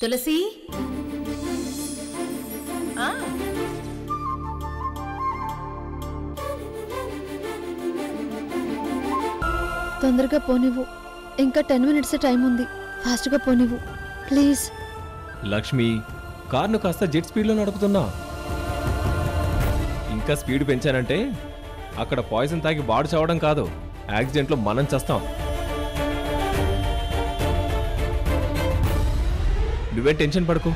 తులసి తొందరగా పోనివ్వు. ఇంకా 10 minutes time ఉంది. ఫాస్ట్గా పోనివ్వు ప్లీజ్. లక్ష్మి, కార్ను కాస్త జెట్ స్పీడ్లో నడుపుతున్నా. ఇంకా స్పీడ్ పెంచానంటే అక్కడ పాయిజన్ తాగి బాడు చావడం కాదు, యాక్సిడెంట్లో మనం చేస్తాం. నువ్వే టెన్షన్ పడుకో,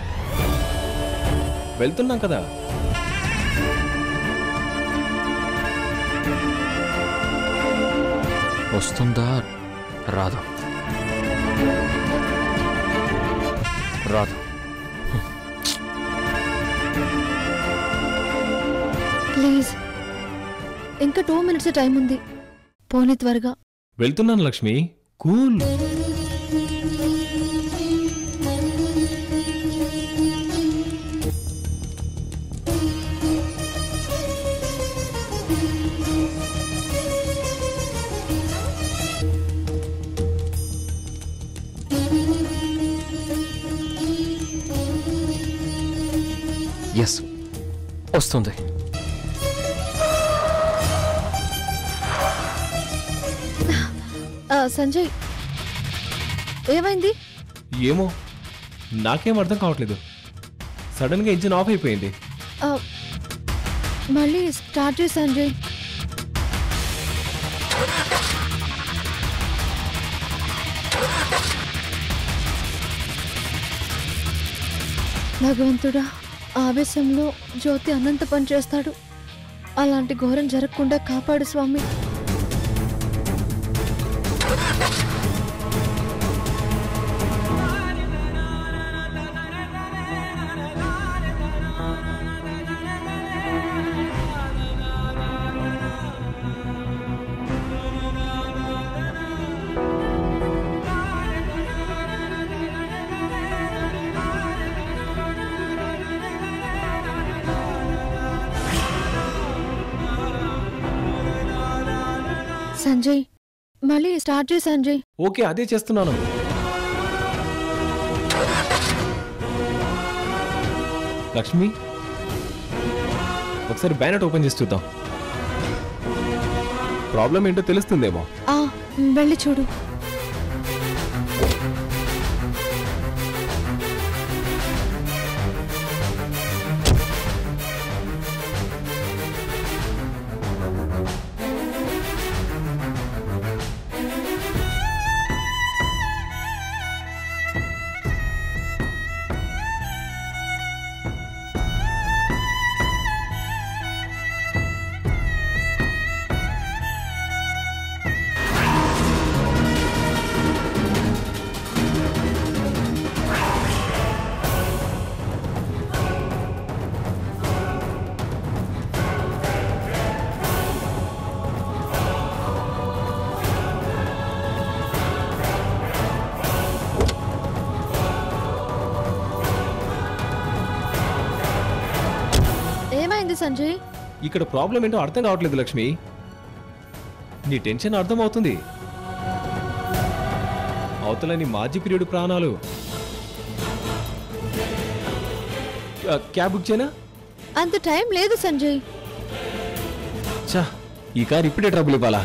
వెళ్తున్నాం కదా. వస్తుందా రాదు రాదు. ప్లీజ్, ఇంకా 2 minutes టైం ఉంది. పోనీ త్వరగా. వెళ్తున్నాను లక్ష్మి, కూల్. ఎస్, వస్తుంది. సంజయ్, ఏమైంది? ఏమో, నాకేం అర్థం కావట్లేదు. సడన్గా ఇంజిన్ ఆఫ్ అయిపోయింది. మళ్ళీ స్టార్ట్ చేయి సంజయ్. భగవంతుడా, ఆవేశంలో జ్యోతి అనంత పని చేస్తాడు. అలాంటి ఘోరం జరగకుండా కాపాడు స్వామి. సంజయ్, మళ్ళీ స్టార్ట్ చేయి సంజయ్. ఓకే, అదే చేస్తున్నాను. లక్ష్మి, ఒకసారి బ్యానెట్ ఓపెన్ చేసి చూద్దాం. ప్రాబ్లం ఏంటో తెలుస్తుందేమో. వెళ్ళి చూడు. ఏమైంది సంజయ్? ఇక్కడ ప్రాబ్లం ఏంటో అర్థం కావట్లేదు లక్ష్మి. నీ టెన్షన్ అర్థం అవుతుంది. అవతల నీ మాజీ పీరియడ్ ప్రాణాలు. క్యాబ్ బుక్ చేయనా? అంత టైం లేదు సంజయ్. చా, ఈ కార్ ఇప్పుడే ట్రబుల్ ఇవ్వాలా?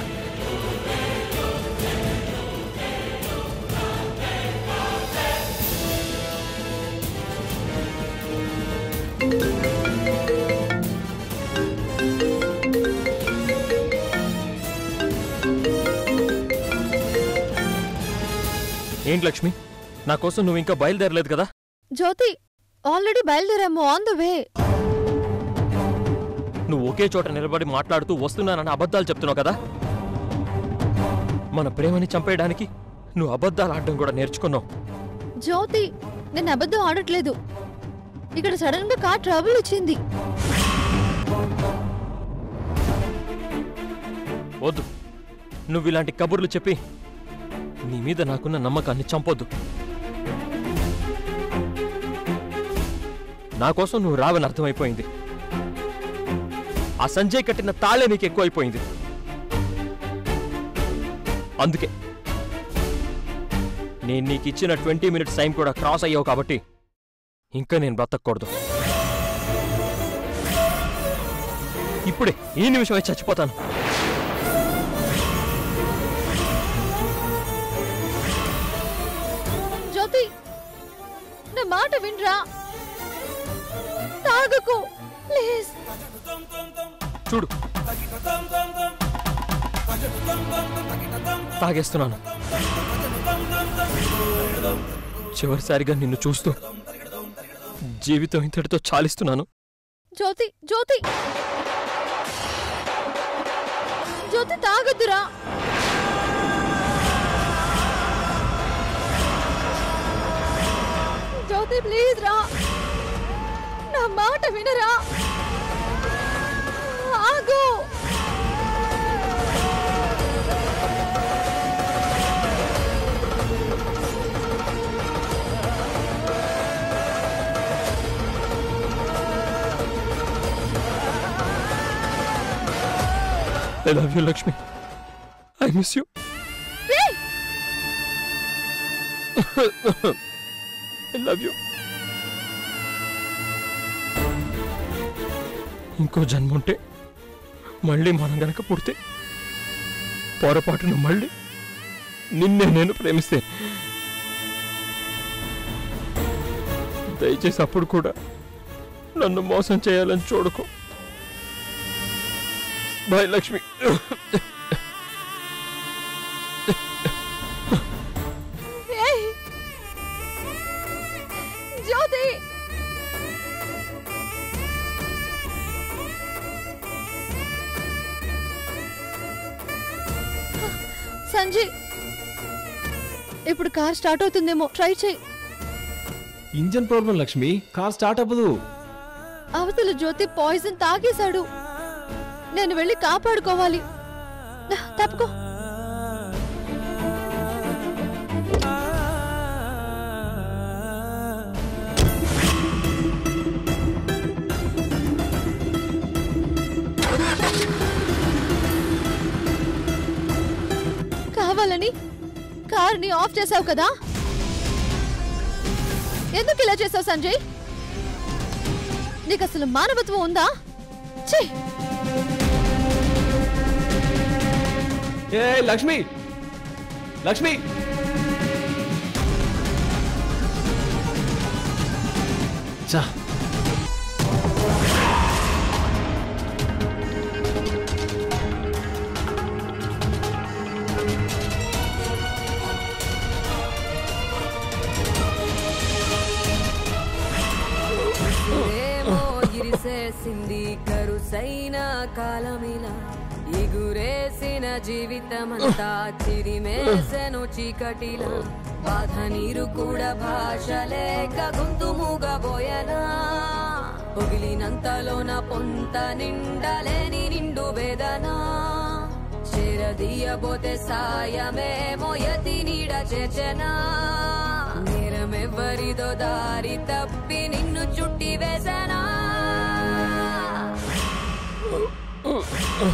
ఏంటి లక్ష్మి, నా కోసం నువ్వు ఇంకా బయలుదేరలేదు కదా? జ్యోతి, ఆల్రెడీ బయలుదేరాము, ఆన్ ద వే. నువ్వు ఒకే చోట నిలబడి మాట్లాడుతూ వస్తున్నానన్న అబద్ధాలు చెప్తున్నావు కదా. మన ప్రేమని చంపేయడానికి నువ్వు అబద్ధాలు ఆడడం కూడా నేర్చుకున్నావు. జ్యోతి, నేను అబద్ధం ఆడట్లేదు. ఇక్కడ సడన్ గా కార్ ట్రబుల్ వచ్చింది. వద్దు, నువ్వు ఇలాంటి కబుర్లు చెప్పి నీ మీద నాకున్న నమ్మకాన్ని చంపొద్దు. నా కోసం నువ్వు రావని అర్థమైపోయింది. ఆ సంజయ్ కట్టిన తాళే నీకు ఎక్కువైపోయింది. అందుకే నేను నీకు ఇచ్చిన 20 minutes టైం కూడా క్రాస్ అయ్యావు కాబట్టి ఇంకా నేను బ్రతకూడదు. ఇప్పుడే ఈ నిమిషమే చచ్చిపోతాను. జ్యోతి, నా మాట వినరా, తాగకు ప్లీజ్. చూడు, తాగేస్తున్నాను. చివరిసారిగా నిన్ను చూస్తూ జీవితం ఇంతటితో చాలిస్తున్నాను. జ్యోతి జ్యోతి జ్యోతి, తాగొద్దురా. జ్యోతి ప్లీజ్ రా, నా మాట వినరా, ఆగు. I love you, Lakshmi. I miss you. I love you. ఇంకో జన్మ ఉంటే మళ్ళీ మనం గనక పుడితే పొరపాటున మళ్ళీ నిన్నే నేను ప్రేమిస్తే దయచేసి అప్పుడు కూడా నన్ను మోసం చేయాలని చూడకు. బాయ్ లక్ష్మి. జ్యోతి, సంజయ్, ఇప్పుడు కార్ స్టార్ట్ అవుతుందేమో, ట్రై చేయి. Engine problem Lakshmi, car start అవ్వదు. అవతల జ్యోతి పాయిజన్ తాగేశాడు. నేను వెళ్ళి కాపాడుకోవాలి. తప్పుకో. కావాలని కార్ని ఆఫ్ చేసావు కదా, ఎందుకు ఇలా చేసావు సంజయ్? నీకు అసలు మానవత్వం ఉందా? ఛీ! ఏ లక్ష్మి, లక్ష్మి, చా ఇరిసేసింది కరుసైన కాలమిలా, ఎగురేసిన జీవితమంతా చిరిమేసెను చీకటిలా, బాధ నీరు కూడా భాష లేక గొంతు మూగబోయనా, పొగిలినంతలోన పొంత నిండలేని నిండు వేదనా, చేరదీయబోతే సాయమేమో యతి నీడ చేర్చనా, నేరమెవ్వరిదో దారి తప్పి నిన్ను చుట్టి వేసనా,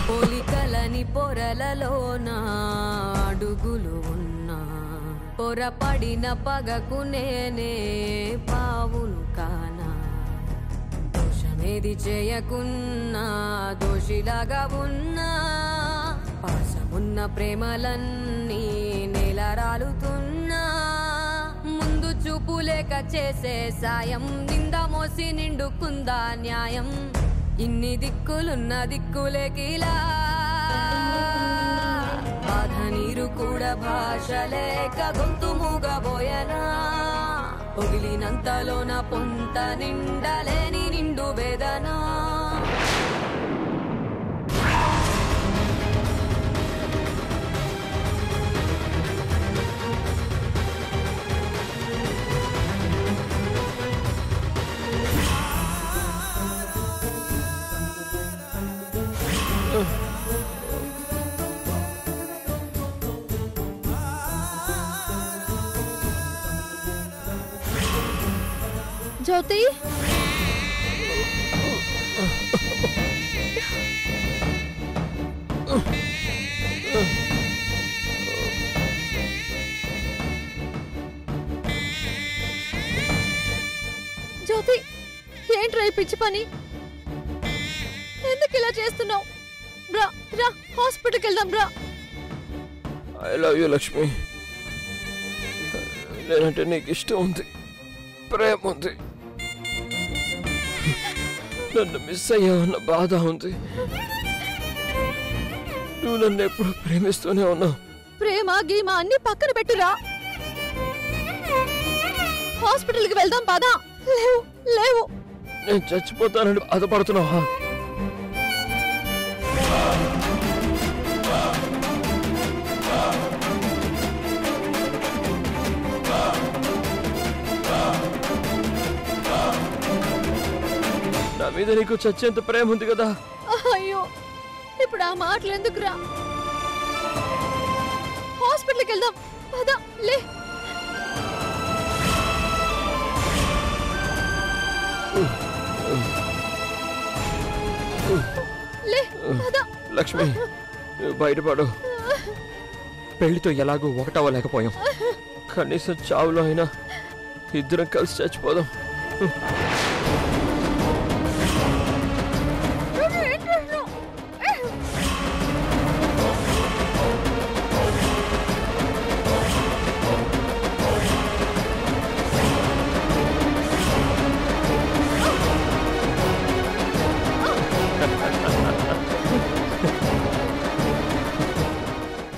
పోలికలని పొరలలోన అడుగులు ఉన్నా, పొరపడిన పగకు నేనే పావును కానా, దోషమేది చేయకున్నా దోషిలాగా ఉన్నా, పాసమున్న ప్రేమలన్నీ నేలరాలుతున్నా, ముందు చూపు లేక చేసే సాయం, నింద మోసి నిండుకుందా న్యాయం, ఇన్ని దిక్కులున్న దిక్కులేకిలా, బాధ నీరు కూడా భాష లేక గొంతు మూగబోయనా, పొగిలినంతలోన పొంత నిండలేని నిండు వేదనా. జ్యోతి, పిచ్చి పని? ఎందుకు ఇలా చేస్తున్నావు? రా రా, హాస్పిటల్కి వెళ్దాం రా. I love you Lakshmi. నేనంటే నీకు ఇష్టం ఉంది, ప్రేమ ఉంది, నన్ను మిస్ అయ్యావన్న బాధ ఉంది. నువ్వు నన్ను ఎప్పుడు ప్రేమిస్తూనే ఉన్నావు. ప్రేమ గీమ అన్ని పక్కన పెట్టురా. హాస్పిటల్కి వెళ్దాం పదా. లేవు లేవు. నేను చచ్చిపోతానని బాధపడుతున్నావా? నా మీద నీకు చచ్చేంత ప్రేమ ఉంది కదా. అయ్యో, ఇప్పుడు ఆ మాటలు ఎందుకురా? హాస్పిటల్కి వెళ్దాం పదా. లే లే పదా. లక్ష్మి, బయటపడు. పెళ్లితో ఎలాగో ఒకటవ్వలేకపోయాం, కనీసం చావులో అయినా ఇద్దరం కలిసి చచ్చిపోదాం.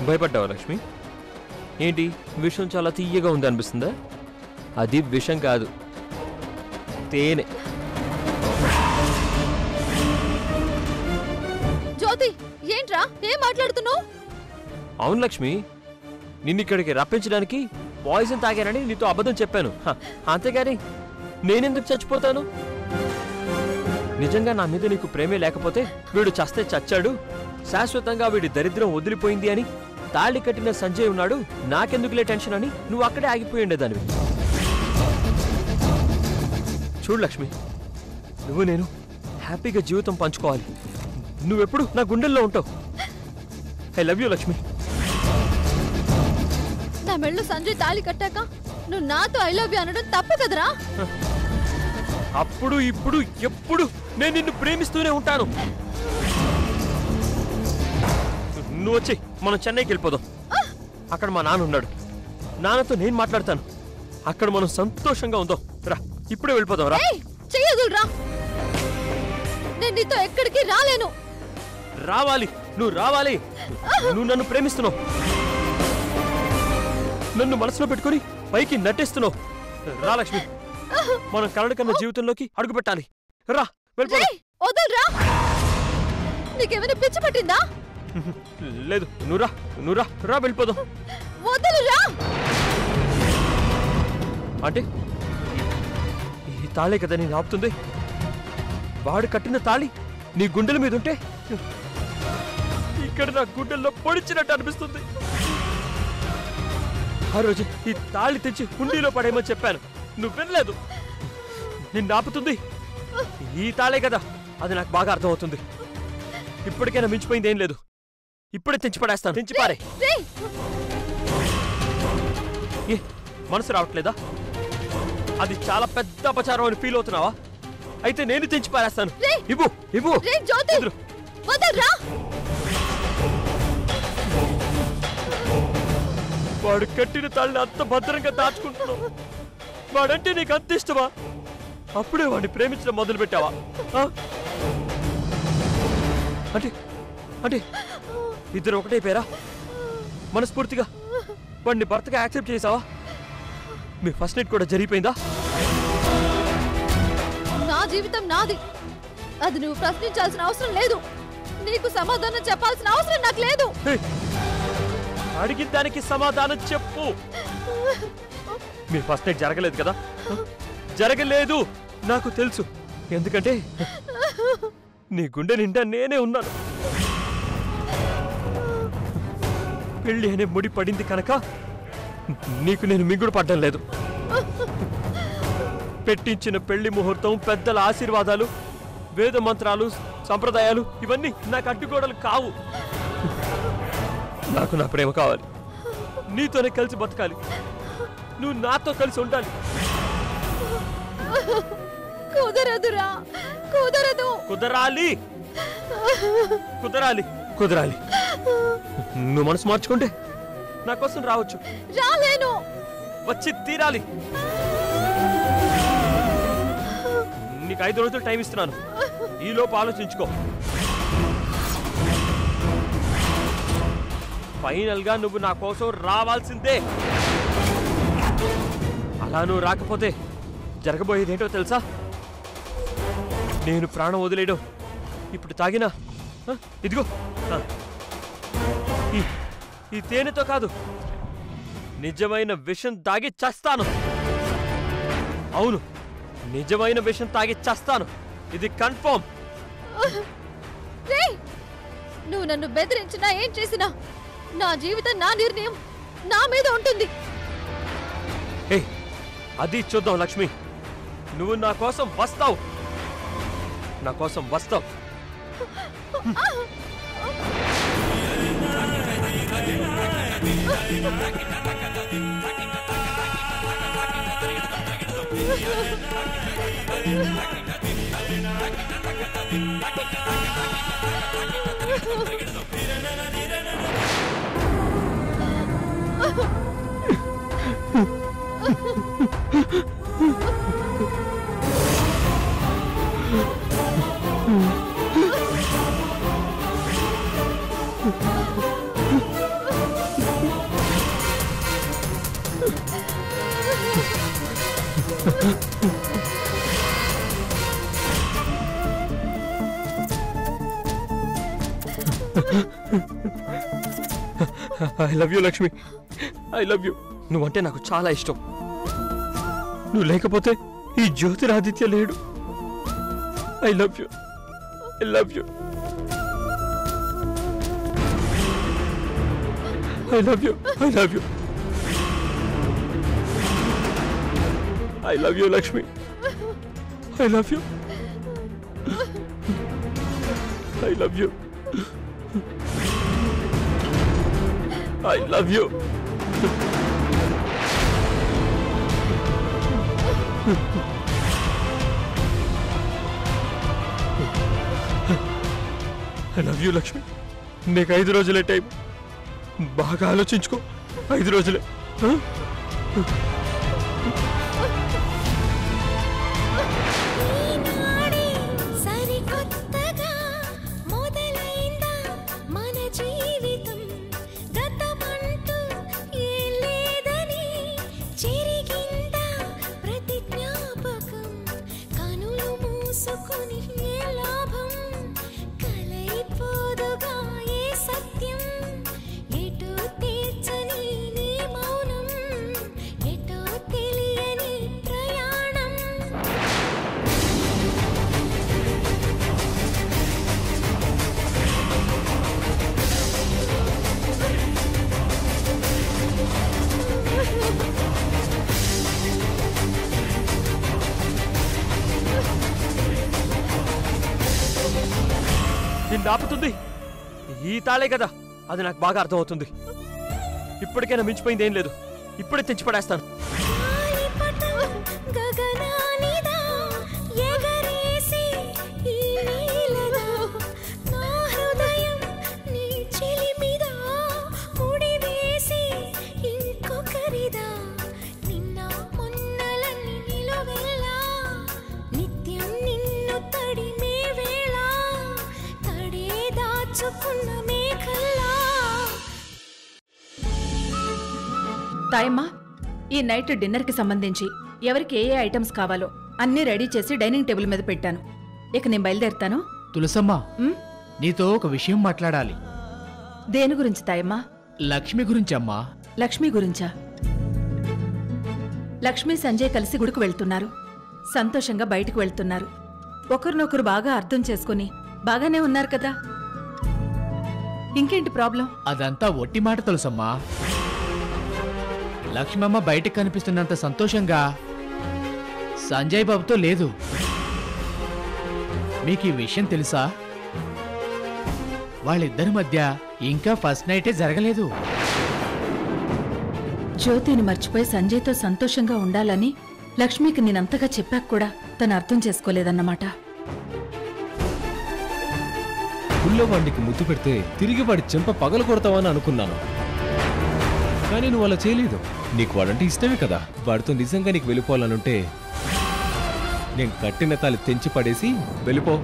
భయపడ్డావా లక్ష్మి? ఏంటి, విషం చాలా తీయగా ఉంది అనిపిస్తుందా? అది విషం కాదు, తేనె. జ్యోతి, ఏంట్రా ఏం మాట్లాడుతున్నావు? అవును లక్ష్మి, నిన్నిక్కడికి రప్పించడానికి పాయిజన్ తాగానని నీతో అబద్ధం చెప్పాను. అంతేగాని నేనెందుకు చచ్చిపోతాను? నిజంగా నా మీద నీకు ప్రేమే లేకపోతే వీడు చస్తే చచ్చాడు, శాశ్వతంగా వీడి దరిద్రం వదిలిపోయింది అని తాళి కట్టిన సంజయ్ ఉన్నాడు, నాకెందుకులే టెన్షన్ అని నువ్వు అక్కడే ఆగిపోయి ఉండేదానివి. చూడు లక్ష్మి, నువ్వు నేను హ్యాపీగా జీవితం పంచుకోవాలి. నువ్వెప్పుడు నా గుండెల్లో ఉంటావు. I love you Lakshmi. నా మెళ్ళు సంజయ్ తాళి కట్టాక నువ్వు నాతో ఐ లవ్ యూ అనడం తప్పు కదరా? అప్పుడు ఇప్పుడు ఎప్పుడు నేను నిన్ను ప్రేమిస్తూనే ఉంటాను. నువ్వు వచ్చి మనం చెన్నైకి వెళ్ళిపోదాం. అక్కడ మా నాన్న ఉన్నాడు, నాన్నతో నేను మాట్లాడతాను. అక్కడ మనం సంతోషంగా ఉందాం. రా, ఇప్పుడే వెళ్ళిపోదాం. రా. చెయ్యదురా, నేను నీతో ఎక్కడికి రాలేను. రావాలి, నువ్వు రావాలి. నువ్వు నన్ను ప్రేమిస్తున్నావు, నన్ను మనసులో పెట్టుకుని పైకి నటిస్తున్నావు. రా లక్ష్మి, మనం కలడు కన్న జీవితంలోకి అడుగు పెట్టాలి. రా, వెళ్ళిపోదాం. వదలరా, నీకేమైనా పిచ్చి పట్టిందా? లేదు, నువ్వురా నువ్వురా, రా వెళ్ళిపోదాం. వదలురా. అంటే ఈ తాళే కదా నేను ఆపుతుంది? వాడు కట్టిన తాళి నీ గుండెల మీద ఉంటే ఇక్కడ నా గుండెల్లో పొడిచినట్టు అనిపిస్తుంది. ఆ రోజు ఈ తాళి తెచ్చి హుండీలో పడేయమని చెప్పాను, నువ్వు వినలేదు. నిన్ను ఆపుతుంది ఈ తాళే కదా, అది నాకు బాగా అర్థమవుతుంది. ఇప్పటికైనా మించిపోయింది ఏం లేదు. ఇప్పుడే తెంచి పడేస్తాను. తెంచి పారే. ఏ మనసు రావట్లేదా? అది చాలా పెద్ద అపచారం అని ఫీల్ అవుతున్నావా? అయితే నేను తెంచి పారేస్తాను. ఇవ్వు ఇవ్వు. వాడు కట్టిన తాళ్ళని అంత భద్రంగా దాచుకుంటున్నావు. వాడంటే నీకు అంత ఇష్టమా? అప్పుడే వాడిని ప్రేమించడం మొదలు పెట్టావా? అంటే అంటే ఇద్దరు ఒకటే పేరా? మనస్ఫూర్తిగా వాడిని భర్తగా యాక్సెప్ట్ చేసావా? మీ ఫస్ట్ నైట్ కూడా జరిగిపోయిందా? నా జీవితం నాది, అది నువ్వు ప్రశ్నించాల్సిన అవసరం లేదు. నీకు సమాధానం చెప్పాల్సిన అవసరం నాకు లేదు. అడిగిన దానికి సమాధానం చెప్పు. మీ ఫస్ట్ నైట్ జరగలేదు కదా? జరగలేదు, నాకు తెలుసు. ఎందుకంటే నీ గుండె నిండా నేనే ఉన్నాను. పెళ్లి అనే ముడి పడింది కనుక నీకు నేను మింగుడు పడ్డం లేదు. పెట్టించిన పెళ్లి ముహూర్తం, పెద్దల ఆశీర్వాదాలు, వేద మంత్రాలు, సంప్రదాయాలు ఇవన్నీ నాకు అడ్డుగోడలు కావు. నాకు నా ప్రేమ కావాలి, నీతోనే కలిసి బతకాలి, నువ్వు నాతో కలిసి ఉండాలి. కుదరదురా, కుదరదు. కుదరాలి కుదరాలి కుదరాలి. నువ్వు మనసు మార్చుకుంటే నా కోసం రావచ్చు. రాలేను. వచ్చి తీరాలి. నీకు 5 రోజులు టైం ఇస్తున్నాను. ఈలోపు ఆలోచించుకో. ఫైనల్ గా నువ్వు నా కోసం రావాల్సిందే. అలా నువ్వు రాకపోతే జరగబోయేది ఏంటో తెలుసా? నేను ప్రాణం వదిలేయడం. ఇప్పుడు తాగినా ఇదిగో ఈ తేనెతో కాదు, నిజమైన విషం తాగి చస్తాను. అవును, నిజమైన విషం తాగి చస్తాను. ఇది కన్ఫర్మ్. నువ్వు నన్ను బెదిరించినా ఏం చేసినా నా జీవితం, నా నిర్ణయం నా మీద ఉంటుంది. అది చూద్దాం లక్ష్మి. నువ్వు నా కోసం వస్తావు. నా కోసం వస్తావు. I love you Lakshmi. I love you. నువ్వంటే నాకు చాలా ఇష్టం. నువ్వు లేకపోతే ఈ జ్యోతిరాదిత్య లేడు. I love you. I love you. I love you. I love you. I love you Lakshmi. I love you. I love you. I love you. I love you Lakshmi. నీకు 5 రోజులే టైం. బాగా ఆలోచించుకో. 5 రోజులే. నిన్ను ఆపుతుంది ఈ తాళే కదా. అది నాకు బాగా అర్థమవుతుంది. ఇప్పటికైనా మించిపోయింది ఏం లేదు. ఇప్పుడే తెచ్చి పడేస్తాను. తాయమ్మా, ఈ నైట్ డిన్నర్ కి సంబంధించి ఎవరికి ఏ ఐటమ్స్ కావాలో అన్నీ రెడీ చేసి డైనింగ్ టేబుల్ మీద పెట్టాను. ఇక నేను బయలుదేరుతాను. తులసమ్మ, నీతో ఒక విషయం మాట్లాడాలి. దేని గురించి తాయమ్మా? లక్ష్మి గురించమ్మా. లక్ష్మి గురించా? లక్ష్మి సంజయ్ కలిసి గుడికి వెళ్తున్నారు. సంతోషంగా బయటకు వెళ్తున్నారు. ఒకరినొకరు బాగా అర్థం చేసుకుని బాగానే ఉన్నారు కదా. ఇంకేంటి ప్రాబ్లం? అదంతా ఒట్టి మాట తులసమ్మా. లక్ష్మమ్మ బయటకు కనిపిస్తున్నంత సంతోషంగా సంజయ్ బాబుతో లేదు. మీకు ఈ విషయం తెలుసా? వాళ్ళిద్దరి మధ్య ఇంకా ఫస్ట్ నైటే జరగలేదు. జ్యోతిని మర్చిపోయి సంజయ్తో సంతోషంగా ఉండాలని లక్ష్మికి నేనంతగా చెప్పాక కూడా తను అర్థం చేసుకోలేదన్నమాట. గుళ్ళో వాడికి ముద్దు పెడితే తిరిగి వాడి చెంప పగలు కొడతావని అనుకున్నాను, కానీ నువ్వు అలా చేయలేదు. నీకు వాడంటే ఇష్టమే కదా. వాడితో నిజంగా నీకు వెళ్ళిపోవాలనుంటే నేను కట్టిన తాళి తెంచి పడేసి వెళ్ళిపో.